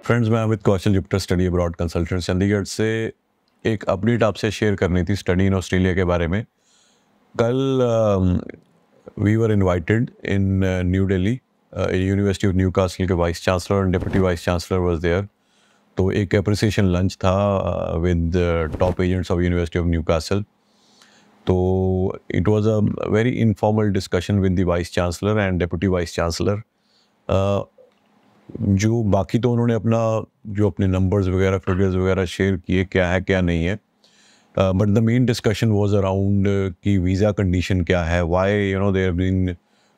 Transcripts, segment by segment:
Friends, मैं Amit Kaushal, Jupiter study abroad consultant Chandigarh से एक अपडेट आपसे शेयर करनी थी स्टडी इन ऑस्ट्रेलिया के बारे में। कल we were invited in New Delhi, university of Newcastle के vice chancellor and deputy vice chancellor was there. तो एक अप्रिसिएशन लंच था with top agents of university of Newcastle. तो it was a very informal discussion with the vice chancellor and deputy vice chancellor. जो बाकी तो उन्होंने अपने numbers वगैरह फिगर्स वगैरह शेयर किए, क्या है क्या नहीं है, but the main discussion was around कि वीज़ा कंडीशन क्या है, why there have been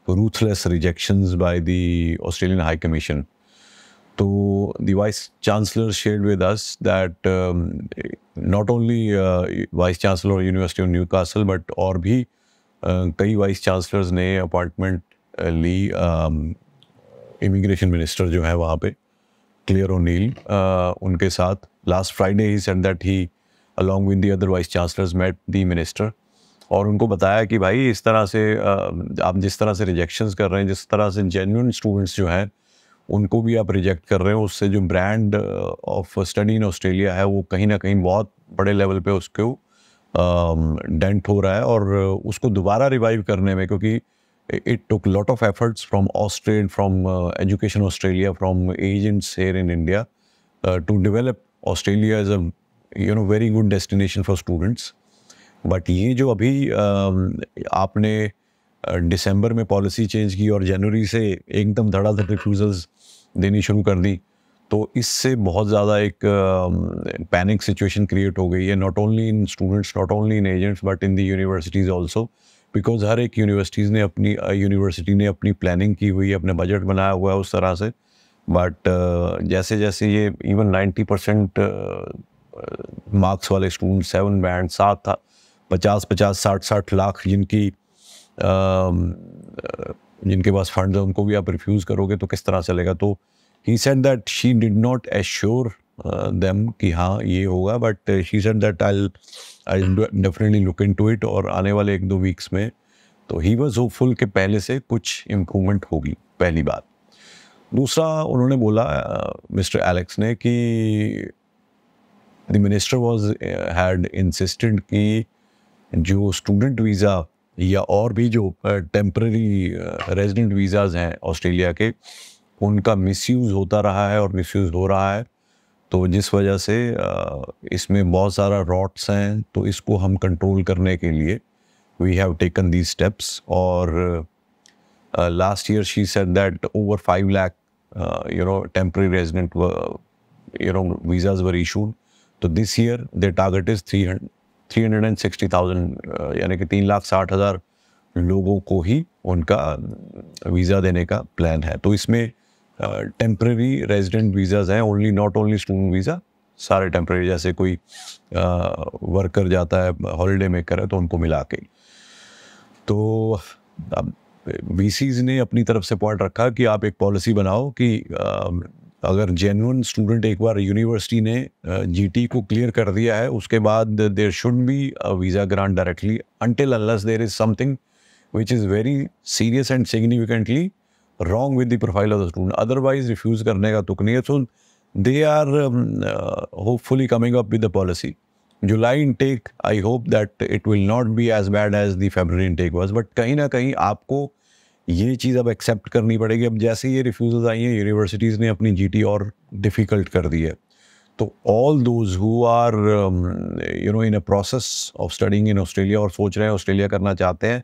ruthless rejections by the Australian high commission. तो the vice chancellor shared with us that not only vice chancellor university of Newcastle but और भी कई vice chancellors ने appointment ली immigration minister जो है वहाँ पे क्लियर ओनील उनके साथ। Last Friday he said that he along with the other vice chancellors met the minister और उनको बताया कि भाई इस तरह से आप जिस तरह से रिजेक्शंस कर रहे हैं, जिस तरह से जेन्युइन स्टूडेंट्स जो हैं उनको भी आप रिजेक्ट कर रहे हो, उससे जो brand of study in Australia है वो कहीं ना कहीं बहुत बड़े लेवल पे उसको डेंट हो रहा है। और उसको दोबारा रिवाइव करने में, क्योंकि it took a lot of efforts from Australia, from Education Australia, from agents here in India to develop Australia as a very good destination for students. But ये जो अभी आपने दिसंबर में पॉलिसी चेंज की और जनवरी से एकदम धड़ाधड़ रिफ्यूजल्स देनी शुरू कर दी, तो इससे बहुत ज़्यादा एक पैनिक सिचुएशन क्रिएट हो गई है, not only in students, not only in agents but in the universities also. Because हर एक यूनिवर्सिटी ने अपनी प्लानिंग की हुई है, अपने बजट बनाया हुआ है उस तरह से। बट जैसे जैसे ये इवन 90% मार्क्स वाले स्टूडेंट 7 बैंड 50-50 60-60 लाख जिनके पास फंड्स हैं उनको भी आप रिफ्यूज़ करोगे तो किस तरह चलेगा। तो ही said that she did not assure them कि हाँ ये होगा, but she said that I definitely look into it. और आने वाले 1-2 वीक्स में तो ही वाज होपफुल कि पहले से कुछ इम्प्रूवमेंट होगी, पहली बात। दूसरा उन्होंने बोला मिस्टर एलेक्स ने कि द मिनिस्टर हैड इंसिस्टेड कि जो स्टूडेंट वीज़ा या और भी जो टेम्पररी रेजिडेंट वीज़ाज़ हैं ऑस्ट्रेलिया के, उनका मिसयूज़ होता रहा है और मिसयूज़ हो रहा है। तो जिस वजह से इसमें बहुत सारा रॉट्स हैं, तो इसको हम कंट्रोल करने के लिए we have taken these steps. और last year she said that over 5 lakh temporary resident visas were issued. तो this year the target is 360,000, यानी कि 3,60,000 लोगों को ही उनका वीज़ा देने का प्लान है। तो इसमें टेम्परेरी रेजिडेंट वीज़ाज़ हैं, नॉट ओनली स्टूडेंट वीज़ा, सारे टेम्परेरी, जैसे कोई वर्कर जाता है, हॉलीडे मेकर है, तो उनको मिला के। तो अब वीसीज़ ने अपनी तरफ से पॉइंट रखा कि आप एक पॉलिसी बनाओ कि अगर जेन्युइन स्टूडेंट एक बार यूनिवर्सिटी ने जीटी को क्लियर कर दिया है, उसके बाद there should be a visa grant directly until unless there is something which is very serious and significantly wrong with the profile of the student. Otherwise refuse करने का तुक नहीं है। So they are hopefully coming up with the policy. July intake, I hope that it will not be as bad as the February intake was, but कहीं ना कहीं आपको ये चीज़ अब एक्सेप्ट करनी पड़ेगी। अब जैसे ये रिफ्यूजल्स आई हैं, यूनिवर्सिटीज़ ने अपनी जीटी और डिफ़िकल्ट कर दी है। तो all those who are in a process of studying in Australia और सोच रहे हैं ऑस्ट्रेलिया करना चाहते हैं,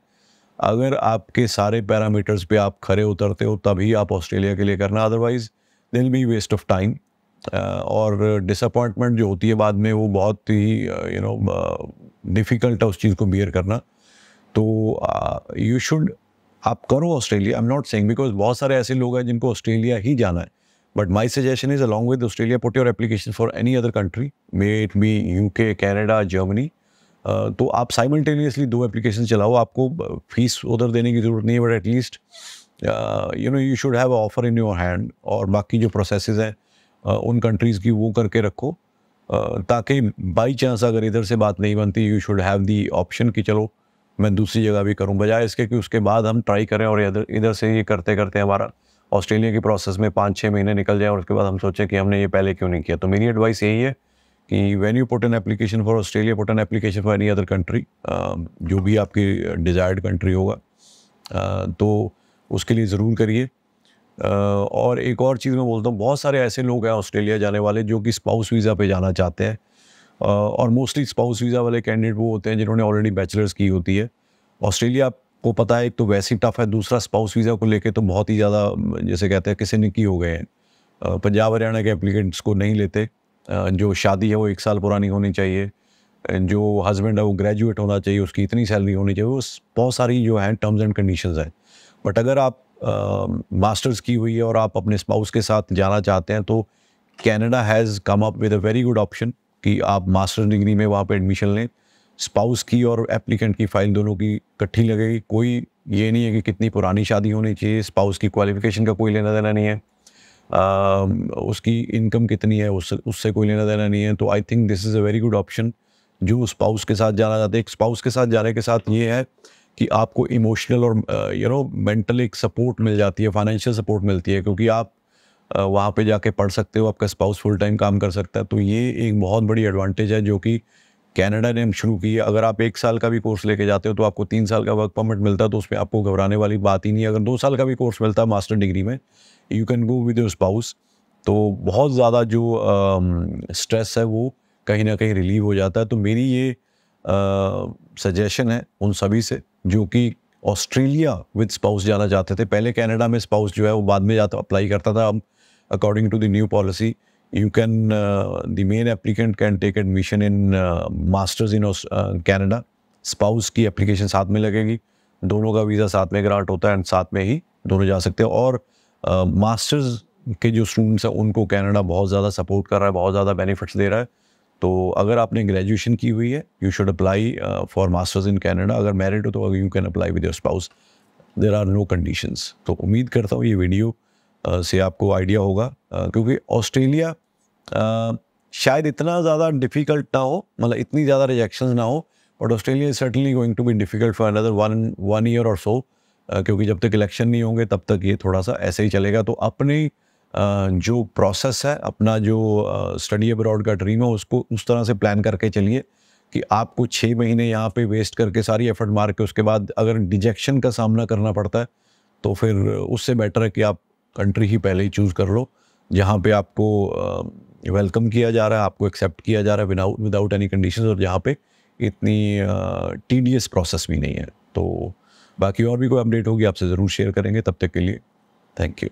अगर आपके सारे पैरामीटर्स पे आप खरे उतरते हो तभी आप ऑस्ट्रेलिया के लिए करना, अदरवाइज दिल बी वेस्ट ऑफ टाइम। और डिसअपॉइंटमेंट जो होती है बाद में वो बहुत ही डिफ़िकल्ट है उस चीज़ को बियर करना। तो यू शुड, आप करो Australia, I am not saying, because बहुत सारे ऐसे लोग हैं जिनको ऑस्ट्रेलिया ही जाना है, but my suggestion is along with Australia put your application for any other country, may it be UK, Canada, Germany. तो आप साइमल्टेनियसली 2 एप्लीकेशन चलाओ, आपको फीस उधर देने की ज़रूरत नहीं है, but at least you should have offer in your hand. और बाकी जो प्रोसेसेस हैं उन कंट्रीज़ की वो करके रखो, ताकि बाई चांस अगर इधर से बात नहीं बनती, you should have the option कि चलो मैं दूसरी जगह भी करूं, बजाय इसके कि उसके बाद हम ट्राई करें और इधर से ये करते करते हमारा ऑस्ट्रेलिया की प्रोसेस में 5-6 महीने निकल जाए और उसके बाद हम सोचें कि हमने ये पहले क्यों नहीं किया। तो मेरी एडवाइस यही है कि when you put an application for Australia, put an application for any other country, जो भी आपकी डिज़ायर्ड कंट्री होगा, तो उसके लिए ज़रूर करिए। और एक और चीज़ मैं बोलता हूँ, बहुत सारे ऐसे लोग हैं ऑस्ट्रेलिया जाने वाले जो कि स्पाउस वीज़ा पे जाना चाहते हैं, और मोस्टली स्पाउस वीज़ा वाले कैंडिडेट वो होते हैं जिन्होंने ऑलरेडी बैचलर्स की होती है। ऑस्ट्रेलिया आपको पता है, एक तो वैसे ही टफ है, दूसरा स्पाउस वीज़ा को लेके तो बहुत ही ज़्यादा, जैसे कहते हैं, किसी निकी हो गए हैं। पंजाब हरियाणा के एप्लीकेंट्स को नहीं लेते। जो शादी है वो 1 साल पुरानी होनी चाहिए, जो हस्बैंड है वो ग्रेजुएट होना चाहिए, उसकी इतनी सैलरी होनी चाहिए, वो बहुत सारी जो हैं टर्म्स एंड कंडीशंस हैं। बट अगर आप मास्टर्स की हुई है और आप अपने स्पाउस के साथ जाना चाहते हैं, तो Canada has come up with a very good option कि आप मास्टर्स डिग्री में वहाँ पे एडमिशन लें। स्पाउस की और एप्लीकेंट की फ़ाइल दोनों की इकट्ठी लगेगी। कोई ये नहीं है कि कितनी पुरानी शादी होनी चाहिए, स्पाउस की क्वालिफ़िकेशन का कोई लेना देना नहीं है, उसकी इनकम कितनी है उससे कोई लेना देना नहीं है। तो I think this is a very good option जो स्पाउस के साथ जाना चाहते हैं। एक स्पाउस के साथ जाने के साथ ये है कि आपको इमोशनल और मेंटल एक सपोर्ट मिल जाती है, फाइनेंशियल सपोर्ट मिलती है, क्योंकि आप वहाँ पे जाके पढ़ सकते हो, आपका स्पाउस फुल टाइम काम कर सकता है। तो ये एक बहुत बड़ी एडवांटेज है जो कि कनाडा ने शुरू की है। अगर आप 1 साल का भी कोर्स लेके जाते हो तो आपको 3 साल का वर्क परमिट मिलता है, तो उसमें आपको घबराने वाली बात ही नहीं है। अगर 2 साल का भी कोर्स मिलता है मास्टर डिग्री में, you can go with your spouse. तो बहुत ज़्यादा जो स्ट्रेस है वो कहीं ना कहीं रिलीव हो जाता है। तो मेरी ये सजेशन है उन सभी से जो कि ऑस्ट्रेलिया विद स्पाउस जाना चाहते थे। पहले कनाडा में स्पाउस जो है वो बाद में जाता अप्लाई करता था। अब according to the new policy, you can the main applicant can take admission in masters in Canada। Spouse की एप्लीकेशन साथ में लगेगी, दोनों का वीज़ा साथ में ग्रांट होता है एंड साथ में ही दोनों जा सकते हैं। और मास्टर्स के जो स्टूडेंट्स हैं उनको कनाडा बहुत ज़्यादा सपोर्ट कर रहा है, बहुत ज़्यादा बेनिफिट्स दे रहा है। तो अगर आपने ग्रेजुएशन की हुई है, you should apply for masters in Canada. अगर मैरिड हो तो you can apply with your spouse, there are no conditions. तो उम्मीद करता हूँ ये वीडियो से आपको आइडिया होगा, क्योंकि ऑस्ट्रेलिया शायद इतना ज़्यादा डिफ़िकल्ट ना हो, मतलब इतनी ज़्यादा रिजेक्शंस ना हो, but Australia is certainly going to be difficult for another one year or so, क्योंकि जब तक इलेक्शन नहीं होंगे तब तक ये थोड़ा सा ऐसे ही चलेगा। तो अपनी जो प्रोसेस है, अपना जो स्टडी अब्रॉड का ड्रीम है, उसको उस तरह से प्लान करके चलिए कि आपको 6 महीने यहाँ पे वेस्ट करके सारी एफर्ट मार के उसके बाद अगर डिजेक्शन का सामना करना पड़ता है, तो फिर उससे बेटर है कि आप कंट्री ही पहले ही चूज़ कर लो जहाँ पे आपको वेलकम किया जा रहा है, आपको एक्सेप्ट किया जा रहा है विदाउट एनी कंडीशंस, और जहाँ पे इतनी टीडियस प्रोसेस भी नहीं है। तो बाकी और भी कोई अपडेट होगी आपसे ज़रूर शेयर करेंगे। तब तक के लिए थैंक यू।